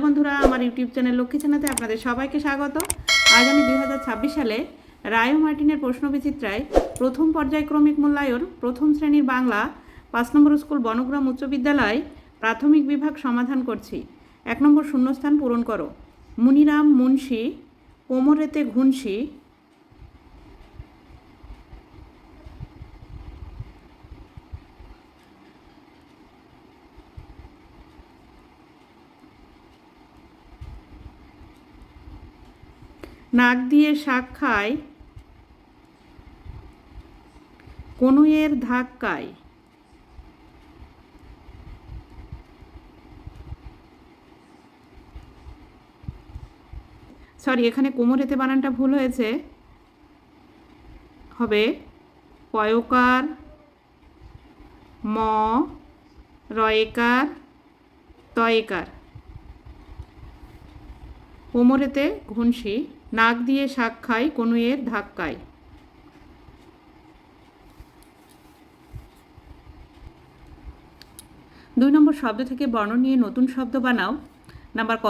বন্ধুরা, আমার YouTube channel Lakshmi চ্যানেলে আপনাদের সবাইকে স্বাগত। আজ আমি 2026 সালে রায় ও মার্টিনের প্রশ্নবিচিত্রায় প্রথম পর্যায়ক্রমিক মূল্যায়ন প্রথম শ্রেণীর বাংলা 5 নম্বর স্কুল বনগ্রাম উচ্চ বিদ্যালয় প্রাথমিক বিভাগ সমাধান করছি। 1 নম্বর শূন্যস্থান পূরণ করো। মুনিরাম মুন্সি, কোমরেতে ঘুনসি, নাক দিয়ে শাক খায়, কনুইয়ের ধাক্কায়, এখানে কোমরেতে বানানটা ভুল হয়েছে, হবে পয়কার ম, রয়েকার তয়েকার। কোমরেতে ঘুনসি, নাক দিয়ে শাক খায়, কনুইয়ের ধাক্কায়। দুই নম্বর শব্দ থেকে বর্ণ নিয়ে নতুন শব্দ বানাও। নাম্বার ক,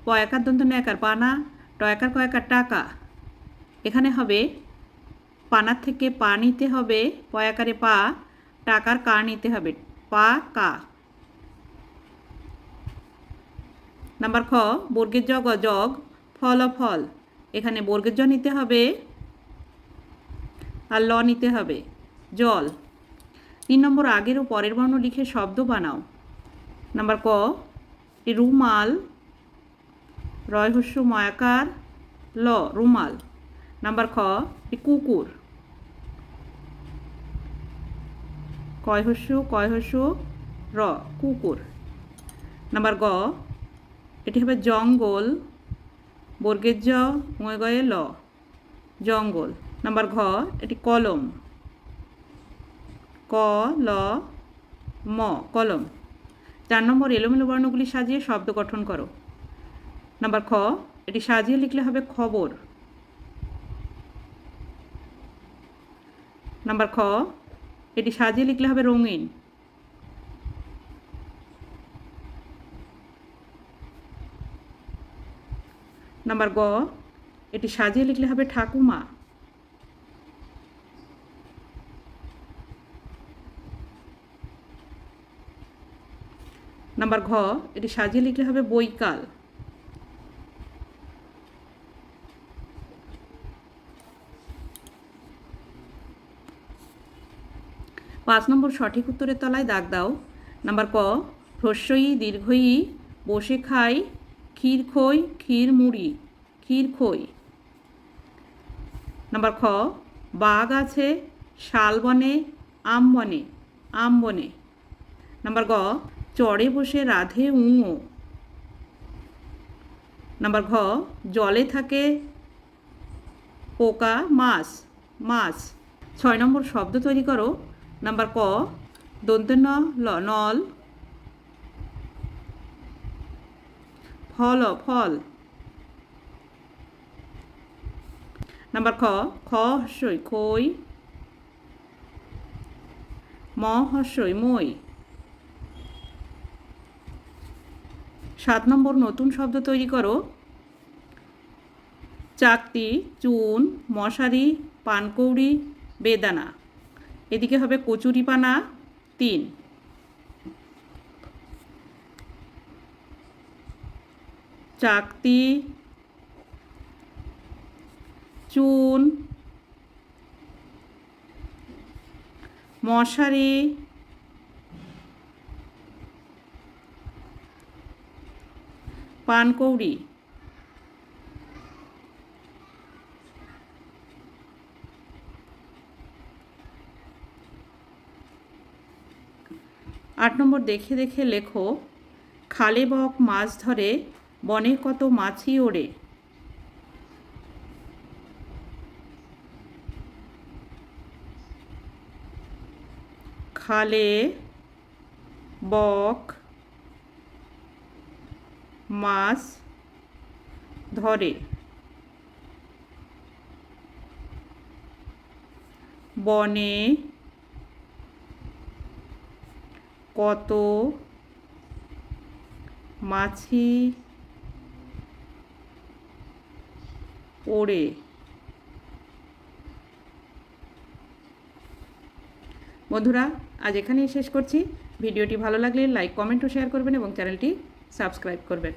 পয়াকার দন্ত ন্যাকার পানা, টয়াকার কয়াকার টাকা। এখানে হবে পানার থেকে পা নিতে হবে, পয়াকারে পা, টাকার কা নিতে হবে, পা কা। নাম্বার খ, বর্গের জগ জগ, ফল ফল। এখানে বর্গের জ নিতে হবে আর ল নিতে হবে, জল। 3 নম্বর আগের ও পরের বর্ণ লিখে শব্দ বানাও। নাম্বার ক, রুমাল, রয়হস্য ময়াকার ল, রুমাল। নাম্বার খ, কুকুর, কয়হস্য র, কুকুর। নাম্বার গ, এটি হবে জঙ্গল, বর্গের জ ময় গয়ে ল, জঙ্গল। নাম্বার ঘ, এটি কলম, ক ল ম, কলম। 4 নম্বর এলোমেলো বর্ণগুলি সাজিয়ে শব্দ গঠন করো। নাম্বার খ, এটি সাজিয়ে লিখলে হবে খবর। নাম্বার খ, এটি সাজিয়ে লিখলে হবে রঙিন। নাম্বার গ, এটি সাজিয়ে লিখলে হবে ঠাকুমা। নাম্বার ঘ, এটি সাজিয়ে লিখলে হবে বৈকাল। 5 নম্বর সঠিক উত্তরের তলায় দাগ দাও। নাম্বার ক, হ্রস্বই দীর্ঘই, বসে খাই, ক্ষীর খই, ক্ষীর মুড়ি, ক্ষীর খই। নাম্বার খ, বাঘ আছে, শাল বনে, আম বনে, আম বনে। নাম্বার গ, চড়ে বসে রাধে উঙো। নাম্বার ঘ, জলে থাকে পোকা মাছ, মাছ। 6 নম্বর শব্দ তৈরি করো। নাম্বার ক, দন্ত ন ল, নল, ফল ফল। নাম্বার খ, খ হস্যই খই, ম হস্যই মই। 7 নম্বর নতুন শব্দ তৈরি করো। চাকতি, চুন, মশারি, পানকৌড়ি, বেদানা। এদিকে হবে কচুরিপানা 3। চাকতি, চুন, মশারি, পানকৌড়ি। 8 নম্বর দেখে দেখে লেখো। খালে বক মাছ ধরে, বনে কত মাছি ওড়ে। খালে বক মাছ ধরে, বনে কত মাছি পড়ে। বন্ধুরা, আজ এখানেই শেষ করছি। ভিডিওটি ভালো লাগলে লাইক, কমেন্ট ও শেয়ার করবেন এবং চ্যানেলটি সাবস্ক্রাইব করবেন।